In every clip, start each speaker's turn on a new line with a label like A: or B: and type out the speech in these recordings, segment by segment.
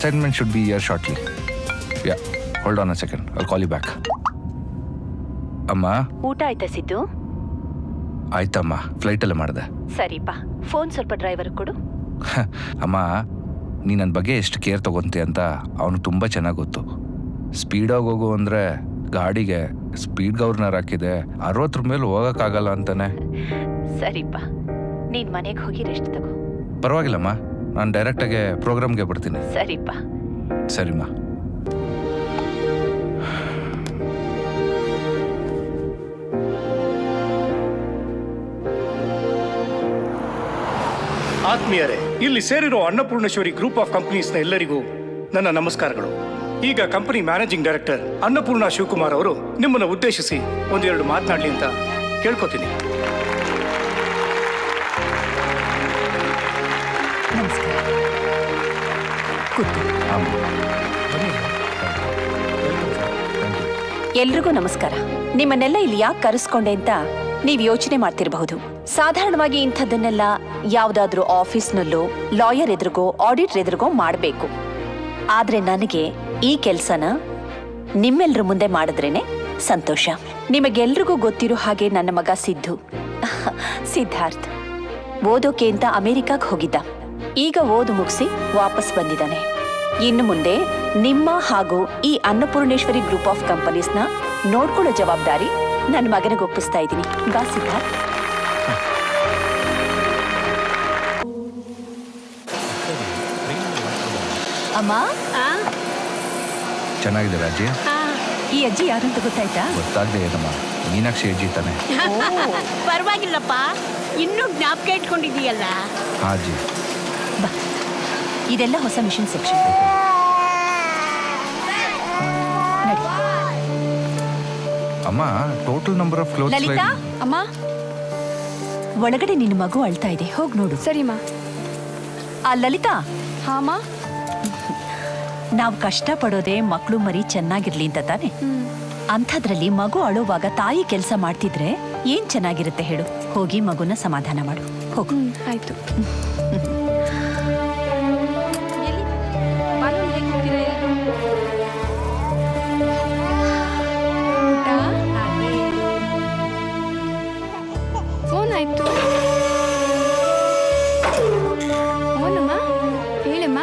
A: Assignment should be here shortly. Yeah, hold on a second. I'll call you back. ಅಮ್ಮ
B: ಊಟ ಆಯ್ತಾ ಸಿದ್ದು?
A: ಆಯ್ತಮ್ಮ, ಫ್ಲೈಟಲ್ಲೇ ಮಾಡಿದೆ.
B: ಸರಿಪಾ, ಫೋನ್ ಸ್ವಲ್ಪ ಡ್ರೈವರ್ ಕೊಡು.
A: ಅಮ್ಮ, ನೀ ನನ್ನ ಬಗ್ಗೆ ಎಷ್ಟು ಕೇರ್ ತಗೊಂತೀಯ ಅಂತ ಅವನು ತುಂಬ ಚೆನ್ನಾಗಿ ಗೊತ್ತು. ಸ್ಪೀಡಾಗಿ ಹೋಗು ಅಂದರೆ ಗಾಡಿಗೆ ಸ್ಪೀಡ್ ಗವರ್ನರ್ ಹಾಕಿದೆ, 60 ಮೇಲೆ ಹೋಗೋಕ್ಕಾಗಲ್ಲ ಅಂತಾನೆ.
B: ಸರಿಪಾ, ನೀನ್ ಮನೆಗೆ ಹೋಗಿ ರೆಸ್ಟ್ ತಗೋ.
A: ಪರವಾಗಿಲ್ಲಮ್ಮ, ನಾನು ಡೈರೆಕ್ಟಾಗೆ ಪ್ರೋಗ್ರಾಮ್ಗೆ ಬಿಡ್ತೀನಿ.
B: ಸರಿಪಾ.
A: ಸರಿಮ್ಮ.
C: ಆತ್ಮೀಯರೇ, ಇಲ್ಲಿ ಸೇರಿರೋ ಅನ್ನಪೂರ್ಣೇಶ್ವರಿ ಗ್ರೂಪ್ ಆಫ್ ಕಂಪನೀಸ್ನ ಎಲ್ಲರಿಗೂ ನನ್ನ ನಮಸ್ಕಾರಗಳು. ಈಗ company managing director Annapurna Shivakumar ಅವರು ನಿಮ್ಮನ್ನು ಉದ್ದೇಶಿಸಿ ಒಂದೆರಡು ಮಾತನಾಡಲಿ ಅಂತ ಕೇಳ್ಕೊತೀನಿ.
B: ಎಲ್ರಿಗೂ ನಮಸ್ಕಾರ. ನಿಮ್ಮನ್ನೆಲ್ಲ ಇಲ್ಲಿ ಯಾಕೆ ಕರೆಸ್ಕೊಂಡೆ ಅಂತ ನೀವು ಯೋಚನೆ ಮಾಡ್ತಿರಬಹುದು. ಸಾಧಾರಣವಾಗಿ ಇಂಥದ್ದನ್ನೆಲ್ಲ ಯಾವುದಾದ್ರೂ ಆಫೀಸ್ನಲ್ಲೋ, ಲಾಯರ್ ಎದುರಿಗೋ, ಆಡಿಟರ್ ಎದುರಿಗೋ ಮಾಡಬೇಕು. ಆದ್ರೆ ನನಗೆ ಈ ಕೆಲಸನ ನಿಮ್ಮೆಲ್ಲರ ಮುಂದೆ ಮಾಡಿದ್ರೇನೆ ಸಂತೋಷ. ನಿಮಗೆಲ್ರಿಗೂ ಗೊತ್ತಿರೋ ಹಾಗೆ ನನ್ನ ಮಗ ಸಿದ್ಧಾರ್ಥ್ ಓದೋಕೆ ಅಂತ ಅಮೆರಿಕಾಗ್ ಹೋಗಿದ್ದ. ಈಗ ಓದು ಮುಗಿಸಿ ವಾಪಸ್ ಬಂದಿದ್ದಾನೆ. ಇನ್ನು ಮುಂದೆ ನಿಮ್ಮ ಹಾಗೂ ಈ ಅನ್ನಪೂರ್ಣೇಶ್ವರಿ ಗ್ರೂಪ್ ಆಫ್ ಕಂಪನೀಸ್ನ ನೋಡ್ಕೊಳ್ಳೋ ಜವಾಬ್ದಾರಿ ನನ್ನ ಮಗನಿಗೆ ಒಪ್ಪಿಸ್ತಾ ಇದ್ದೀನಿ. ಬಾ ಸಿದ್ಧಾರ್ಥ್. ಅಮ್ಮ,
A: ಚೆನ್ನಾಗಿದೆ ಅಜ್ಜಿ.
B: ಈ ಅಜ್ಜಿ ಯಾರಂತ ಗೊತ್ತಾಯ್ತಾ?
A: ಗೊತ್ತಾಗದೆ ಏನಮ್ಮ, ಮೀನಾಕ್ಷಿ ಅಜ್ಜಿ ತಾನೆ.
D: ಪರವಾಗಿಲ್ಲಪ್ಪ, ಇನ್ನೂ ಜ್ಞಾಪಕ ಇಟ್ಕೊಂಡಿದೀಯಲ್ಲ.
A: ಹಾ ಅಜ್ಜಿ.
B: ಬಾ, ಇದೆಲ್ಲ ಹೊಸ ಮಿಷನ್ ಸೆಕ್ಷನ್.
A: ಅಮ್ಮ, total number of clothes.
B: Lalita, ಅಮ್ಮ, ಒಳಗಡೆ ನಿನ್ನ ಮಗು ಅಳ್ತಾ ಇದೆ, ಹೋಗ್ ನೋಡು.
D: ಸರಿಮಾ.
B: ಆ ಲಲಿತಾ.
D: ಹಾಮ.
B: ನಾವು ಕಷ್ಟ ಪಡೋದೆ ಮಕ್ಕಳು ಮರಿ ಚೆನ್ನಾಗಿರ್ಲಿ ಅಂತ ತಾನೆ. ಅಂಥದ್ರಲ್ಲಿ ಮಗು ಅಳುವಾಗ ತಾಯಿ ಕೆಲಸ ಮಾಡ್ತಿದ್ರೆ ಏನ್ ಚೆನ್ನಾಗಿರುತ್ತೆ ಹೇಳು. ಹೋಗಿ ಮಗುನ ಸಮಾಧಾನ ಮಾಡು, ಹೋಗು.
D: ಆಯ್ತು. ಫೋನ್ ಆಯ್ತು. ಓನಮ್ಮ, ಹೇಳಮ್ಮ.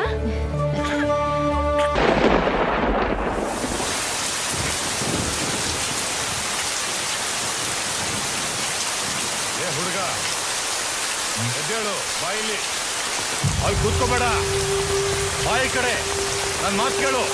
E: ಹುಡುಗ ಎದ್ದೇಳು, ಬಾಯಿಲಿ ಅಲ್ಲಿ ಕೂತ್ಕೋಬೇಡ, ಬಾಯಿ ಕಡೆ ನನ್ನ ಮಾತು ಕೇಳು.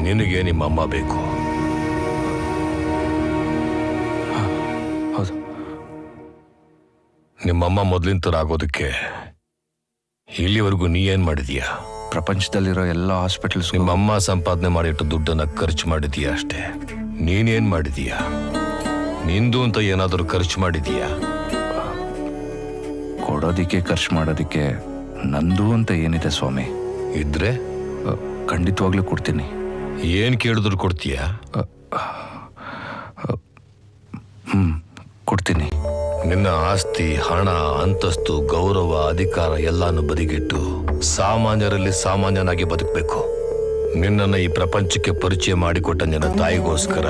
E: ನಿನಗೆ ನಿಮ್ಮಮ್ಮ ಬೇಕು.
A: ಹೌದು.
E: ನಿಮ್ಮಮ್ಮ ಮೊದಲಿನ ಥರ ಆಗೋದಕ್ಕೆ ಇಲ್ಲಿವರೆಗೂ ನೀ ಏನ್ ಮಾಡಿದೀಯಾ?
A: ಪ್ರಪಂಚದಲ್ಲಿರೋ ಎಲ್ಲ ಹಾಸ್ಪಿಟಲ್ಸ್
E: ನಿಮ್ಮಮ್ಮ ಸಂಪಾದನೆ ಮಾಡಿಟ್ಟು ದುಡ್ಡನ್ನ ಖರ್ಚು ಮಾಡಿದೀಯಾ ಅಷ್ಟೇ. ನೀನೇನ್ ಮಾಡಿದೀಯಾ? ನಿಂದು ಅಂತ ಏನಾದರೂ ಖರ್ಚು ಮಾಡಿದೀಯಾ?
A: ಕೊಡೋದಿಕ್ಕೆ ಖರ್ಚು ಮಾಡೋದಿಕ್ಕೆ ನಂದು ಅಂತ ಏನಿದೆ ಸ್ವಾಮಿ?
E: ಇದ್ರೆ
A: ಖಂಡಿತವಾಗ್ಲೂ ಕೊಡ್ತೀನಿ.
E: ಏನ್ ಕೇಳಿದ್ರು ಕೊಡ್ತೀಯಾ?
A: ಕೊಡ್ತೀನಿ.
E: ನಿನ್ನ ಆಸ್ತಿ, ಹಣ, ಅಂತಸ್ತು, ಗೌರವ, ಅಧಿಕಾರ ಎಲ್ಲಾನು ಬದಿಗಿಟ್ಟು ಸಾಮಾನ್ಯರಲ್ಲಿ ಸಾಮಾನ್ಯನಾಗಿ ಬದುಕಬೇಕು. ನಿನ್ನನ್ನು ಈ ಪ್ರಪಂಚಕ್ಕೆ ಪರಿಚಯ ಮಾಡಿಕೊಟ್ಟ ನಿನ್ನ ತಾಯಿಗೋಸ್ಕರ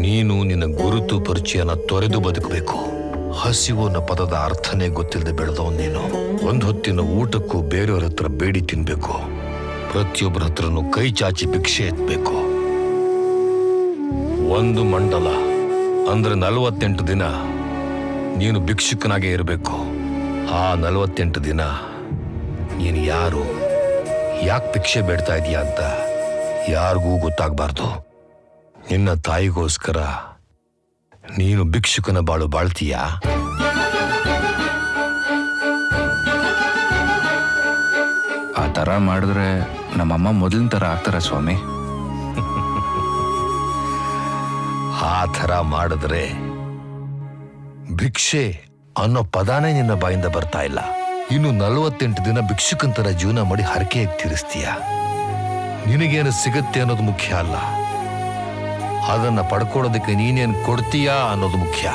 E: ನೀನು ನಿನ್ನ ಗುರುತು ಪರಿಚಯನ ತೊರೆದು ಬದುಕಬೇಕು. ಹಸಿವು ಅನ್ನೋ ಪದದ ಅರ್ಥನೇ ಗೊತ್ತಿಲ್ಲದೆ ಬೆಳೆದವನು ನೀನು. ಒಂದು ಹೊತ್ತಿನ ಊಟಕ್ಕೂ ಬೇರೆಯವ್ರ ಹತ್ರ ಬೇಡಿ ತಿನ್ಬೇಕು. ಪ್ರತಿಯೊಬ್ಬರ ಹತ್ರನೂ ಕೈ ಚಾಚಿ ಭಿಕ್ಷೆ ಎತ್ತಬೇಕು. ಒಂದು ಮಂಡಲ ಅಂದ್ರೆ 48 ದಿನ ನೀನು ಭಿಕ್ಷುಕನಾಗೇ ಇರಬೇಕು. ಆ 48 ದಿನ ನೀನು ಯಾರು, ಯಾಕೆ ಭಿಕ್ಷೆ ಬೇಡ್ತಾ ಇದೀಯ ಅಂತ ಯಾರಿಗೂ ಗೊತ್ತಾಗಬಾರ್ದು. ನಿನ್ನ ತಾಯಿಗೋಸ್ಕರ ನೀನು ಭಿಕ್ಷುಕನ ಬಾಳು ಬಾಳ್ತೀಯಾ?
A: ಆ ಥರ ಮಾಡಿದ್ರೆ ನಮ್ಮಮ್ಮ ಮೊದಲಿನ ಥರ ಆಗ್ತಾರೆ ಸ್ವಾಮಿ.
E: ಆ ಥರ ಮಾಡಿದ್ರೆ ಭಿಕ್ಷೆ ಅನ್ನೋ ಪದಾನೇ ನಿನ್ನ ಬಾಯಿಂದ ಬರ್ತಾ ಇಲ್ಲ. ಇನ್ನು 48 ದಿನ ಭಿಕ್ಷುಕಂತರ ಜೀವನ ಮಾಡಿ ಹರಕೆಯಾಗಿ ತೀರಿಸ್ತೀಯ. ನಿನಗೇನು ಸಿಗತ್ತೆ ಅನ್ನೋದು ಮುಖ್ಯ ಅಲ್ಲ, ಅದನ್ನ ಪಡ್ಕೊಳ್ಳೋದಕ್ಕೆ ನೀನೇನು ಕೊಡ್ತೀಯಾ ಅನ್ನೋದು ಮುಖ್ಯ.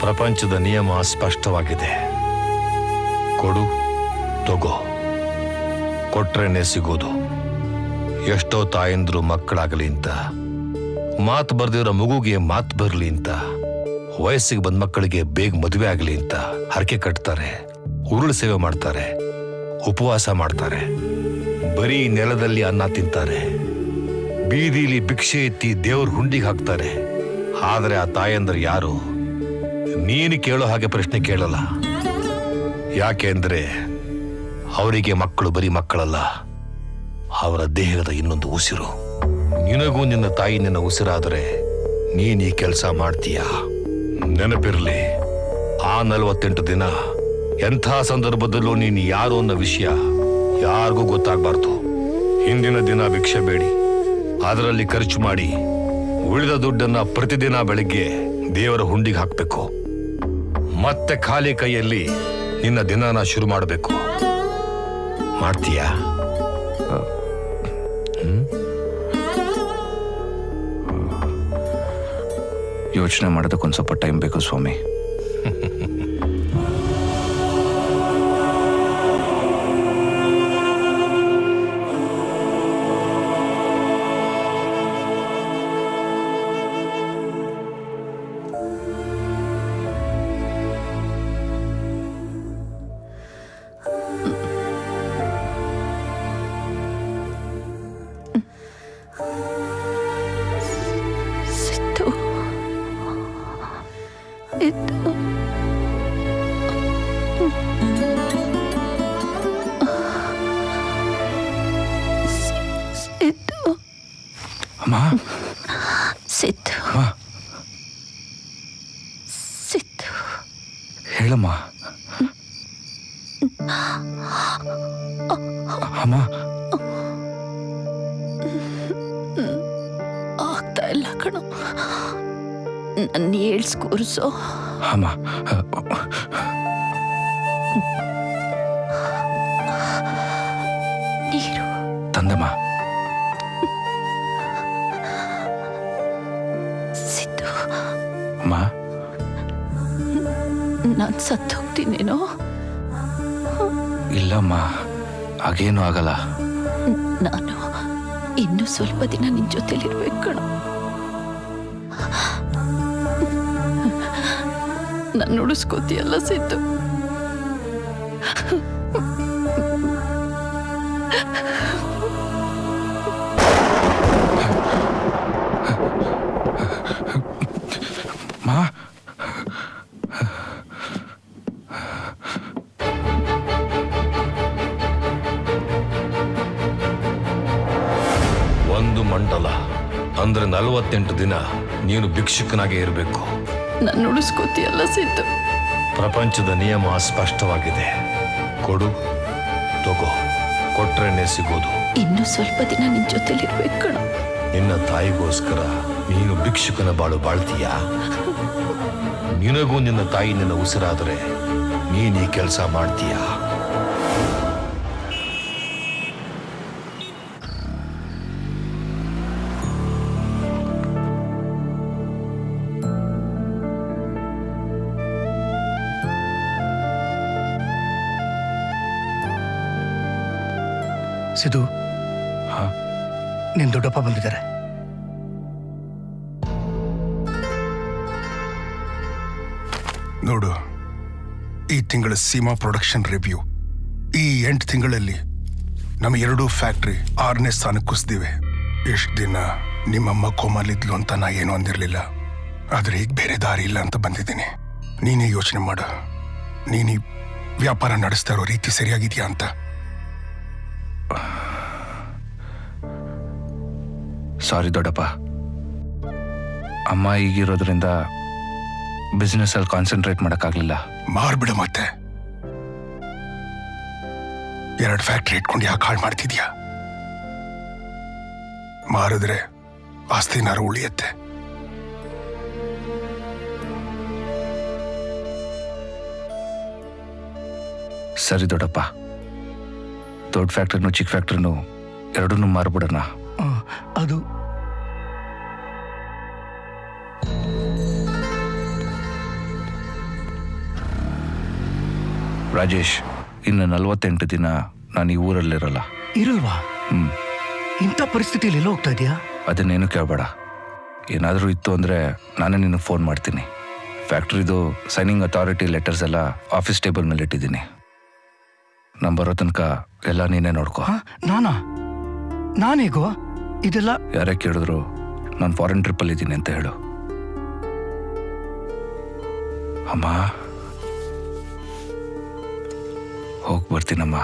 E: ಪ್ರಪಂಚದ ನಿಯಮ ಸ್ಪಷ್ಟವಾಗಿದೆ. ಕೊಡು, ತಗೋ. ಕೊಟ್ರೇನೆ ಸಿಗೋದು. ಎಷ್ಟೋ ತಾಯಂದ್ರು ಮಕ್ಕಳಾಗಲಿ ಅಂತ, ಮಾತು ಬರ್ದಿರೋ ಮಗುಗೆ ಮಾತು ಬರಲಿ ಅಂತ, ವಯಸ್ಸಿಗೆ ಬಂದ ಮಕ್ಕಳಿಗೆ ಬೇಗ ಮದುವೆ ಆಗಲಿ ಅಂತ ಹರಕೆ ಕಟ್ತಾರೆ, ಉರುಳು ಸೇವೆ ಮಾಡ್ತಾರೆ, ಉಪವಾಸ ಮಾಡ್ತಾರೆ, ಬರೀ ನೆಲದಲ್ಲಿ ಅನ್ನ ತಿಂತಾರೆ, ಬೀದಿಲಿ ಭಿಕ್ಷೆ ಎತ್ತಿ ದೇವ್ರ ಹುಂಡಿಗೆ ಹಾಕ್ತಾರೆ. ಆದ್ರೆ ಆ ತಾಯಂದ್ರೆ ಯಾರು ನೀನು ಕೇಳೋ ಹಾಗೆ ಪ್ರಶ್ನೆ ಕೇಳಲ್ಲ. ಯಾಕೆಂದ್ರೆ ಅವರಿಗೆ ಮಕ್ಕಳು ಬರೀ ಮಕ್ಕಳಲ್ಲ, ಅವರ ದೇಹದ ಇನ್ನೊಂದು ಉಸಿರು. ನಿನಗೂ ನಿನ್ನ ತಾಯಿ ನಿನ್ನ ಉಸಿರಾದರೆ ನೀನ್ ಈ ಕೆಲಸ ಮಾಡ್ತೀಯ. ನೆನಪಿರ್ಲಿ, ಆ 48 ದಿನ ಎಂಥ ಸಂದರ್ಭದಲ್ಲೂ ನೀನು ಯಾರು ಅನ್ನೋ ವಿಷಯ ಯಾರಿಗೂ ಗೊತ್ತಾಗಬಾರ್ದು. ಹಿಂದಿನ ದಿನ ಭಿಕ್ಷೆ ಬೇಡಿ, ಅದರಲ್ಲಿ ಖರ್ಚು ಮಾಡಿ ಉಳಿದ ದುಡ್ಡನ್ನ ಪ್ರತಿದಿನ ಬೆಳಿಗ್ಗೆ ದೇವರ ಹುಂಡಿಗೆ ಹಾಕ್ಬೇಕು. ಮತ್ತೆ ಖಾಲಿ ಕೈಯಲ್ಲಿ ನಿನ್ನ ದಿನನ ಶುರು ಮಾಡಬೇಕು. ಮಾಡ್ತೀಯಾ?
A: ಯೋಚನೆ ಮಾಡೋದಕ್ಕೊಂದು ಸ್ವಲ್ಪ ಟೈಮ್ ಬೇಕು ಸ್ವಾಮಿ.
B: ಸಿದ್ದು, ಇದು ಸಿದ್ದು,
A: ಅಮ್ಮ,
B: ಸಿದ್ದು,
A: ಅಮ್ಮ,
B: ಸಿದ್ದು,
A: ಹೇಳಮ್ಮ. ಅಮ್ಮ,
B: ಆಗ್ತಾ ಇಲ್ಲ ಕಣೋ, ನನ್ನ ಏಳ್ಸ್ಕೂರ್ಸೋ.
A: ಅಮ್ಮ,
B: ನೀರು
A: ತಂದಮ್ಮ.
B: ಸಿದ್ದು,
A: ಅಮ್ಮ,
B: ನಾನು ಸತ್ತು ಹೋಗ್ತೀನೇನೋ?
A: ಇಲ್ಲಮ್ಮ, ಹಾಗೇನು ಆಗಲ್ಲ.
B: ನಾನು ಇನ್ನು ಸ್ವಲ್ಪ ದಿನ ನಿನ್ ಜೊತೆಲಿರ್ಬೇಕು ಕಣೋ. ನನ್ನ ಉಳಿಸ್ಕೋತೀಯಲ್ಲ ಸಿದ್ದು?
A: ಮಾ,
E: ಒಂದು ಮಂಡಲ ಅಂದ್ರೆ 48 ದಿನ ನೀನು ಭಿಕ್ಷುಕನಾಗೆ ಇರಬೇಕು.
B: ನನ್ನ ಉಳಿಸ್ಕೋತೀಯಲ್ಲ ಸಿದ್ದು?
E: ಪ್ರಪಂಚದ ನಿಯಮ ಸ್ಪಷ್ಟವಾಗಿದೆ. ಕೊಡು, ತಗೋ. ಕೊಟ್ರೇನೆ ಸಿಗೋದು.
B: ಇನ್ನು ಸ್ವಲ್ಪ ದಿನ ನಿನ್ ಜೊತೆಲಿರ್ಬೇಕು ಕಣೋ.
E: ನಿನ್ನ ತಾಯಿಗೋಸ್ಕರ ನೀನು ಭಿಕ್ಷುಕನ ಬಾಳು ಬಾಳ್ತೀಯಾ? ನಿನಗೂ ನಿನ್ನ ತಾಯಿ ನಿನ್ನ ಉಸಿರಾದರೆ ನೀನ್ ಈ ಕೆಲಸ ಮಾಡ್ತೀಯಾ?
C: ಸಿದ್ದು,
A: ಹಾ,
C: ನಿನ್ ದೊಡ್ಡಪ್ಪ ಬಂದಿದ್ದಾರೆ.
F: ನೋಡು, ಈ ತಿಂಗಳ ಸೀಮಾ ಪ್ರೊಡಕ್ಷನ್ ರಿವ್ಯೂ, ಈ 8 ತಿಂಗಳಲ್ಲಿ ನಮ್ಮ 2 ಫ್ಯಾಕ್ಟ್ರಿ 6ನೇ ಸ್ಥಾನಕ್ಕೆ ಕುಸಿದಿವೆ. ಎಷ್ಟು ದಿನ ನಿಮ್ಮಮ್ಮ ಕೋಮಲಿದ್ಲು ಅಂತ ನಾ ಏನೂ ಅಂದಿರಲಿಲ್ಲ, ಆದರೆ ಈಗ ಬೇರೆ ದಾರಿ ಇಲ್ಲ ಅಂತ ಬಂದಿದ್ದೀನಿ. ನೀನೇ ಯೋಚನೆ ಮಾಡು, ನೀನು ವ್ಯಾಪಾರ ನಡೆಸ್ತಾ ಇರೋ ರೀತಿ ಸರಿಯಾಗಿದೆಯಾ ಅಂತ.
A: ಸಾರಿ ದೊಡ್ಡಪ್ಪ. ಅಮ್ಮ ಈಗಿರೋದ್ರಿಂದ ಬಿಸ್ನೆಸ್ಸಲ್ಲಿ ಕಾನ್ಸಂಟ್ರೇಟ್ ಮಾಡೋಕ್ಕಾಗಲಿಲ್ಲ.
F: ಮಾರ್ಬಿಡ ಮತ್ತೆ. 2 ಫ್ಯಾಕ್ಟ್ರಿ ಇಟ್ಕೊಂಡು ಯಾಕೆ ಹಾಳು ಮಾಡ್ತಿದ್ಯಾ? ಮಾರಿದ್ರೆ ಆಸ್ತಿನಾರು ಉಳಿಯತ್ತೆ.
A: ಸರಿ ದೊಡ್ಡಪ್ಪ, ದೊಡ್ಡ ಫ್ಯಾಕ್ಟ್ರಿನೂ ಚಿಕ್ಕ ಫ್ಯಾಕ್ಟ್ರಿನೂ ಎರಡನ್ನೂ ಮಾರ್ಬಿಡೋಣ.
G: ಅದು
A: ರಾಜೇಶ್, ಇನ್ನು 48 ದಿನ ನಾನು ಈ ಊರಲ್ಲಿರಲ್ಲ.
G: ಇರಲ್ವಾ?
A: ಹ್ಮ್.
G: ಇಂಥ ಪರಿಸ್ಥಿತಿಯಲ್ಲಿ ಎಲ್ಲ ಹೋಗ್ತಾ ಇದೆಯಾ?
A: ಅದನ್ನೇನು ಕೇಳಬೇಡ. ಏನಾದರೂ ಇತ್ತು ಅಂದರೆ ನಾನೇ ನಿನಗೆ ಫೋನ್ ಮಾಡ್ತೀನಿ. ಫ್ಯಾಕ್ಟ್ರಿದು ಸೈನಿಂಗ್ ಅಥಾರಿಟಿ ಲೆಟರ್ಸ್ ಎಲ್ಲ ಆಫೀಸ್ ಟೇಬಲ್ ಮೇಲೆ ಇಟ್ಟಿದ್ದೀನಿ. ನಾನು ಬರೋ ತನಕ ಎಲ್ಲ ನೀನೇ ನೋಡ್ಕೊ.
G: ನಾನೇಗೋ ಇದೆಲ್ಲ?
A: ಯಾರೇ ಕೇಳಿದ್ರು ನಾನು ಫಾರಿನ್ ಟ್ರಿಪ್ಪಲ್ಲಿ ಇದ್ದೀನಿ ಅಂತ ಹೇಳು. ಅಮ್ಮ, ಹೋಗಿ ಬರ್ತೀನಮ್ಮ.